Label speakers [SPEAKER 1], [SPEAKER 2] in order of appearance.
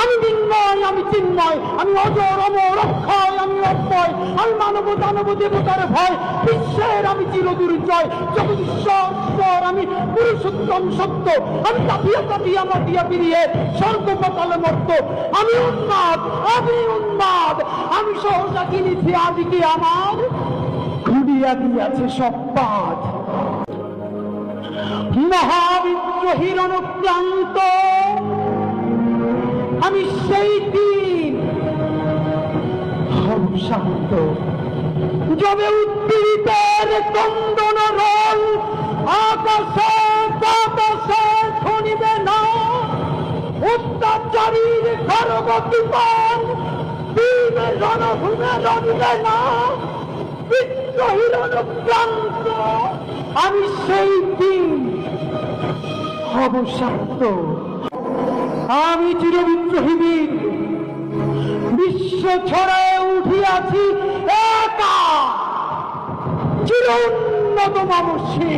[SPEAKER 1] আমি বিন্ময়, আমি চিন্ময়, আমি অজর অমর অক্ষয়, আমি অব্যয়, আমি মানব দানব দেবতার ভয়, বিশ্বের আমি চিরদুর্জয়, জগদীশ্বর আমি পুরুষোত্তম সত্য, আমি কাঁপিয়া কাঁপিয়া মাতিয়া ফিরিয়ে স্বর্গ পাতালে মর্ত, আমি উন্মাদ, আমি সহসা কিনেছি আদিকে আমার ঘুরিয়া দিয়াছে সব পাঠ। মহাবিদ্রোহীর অনুক্রান্ত আমি সেই দিন হব শান্ত, যবে উদ্দীপিতের কন্দন রোল আকাশে বাতাসে শুনিবে না, অত্যাচারীর খড়গতিপন বীরের রণভূমে রণিবে না। বিদ্রোহীর অনুক্রান্ত আমি সেই দিন হব শান্ত। আমি চিরবিদ্রোহী বীর, বিশ্ব ছড়ায় উঠিয়াছি একা, চির উন্নত মানসী।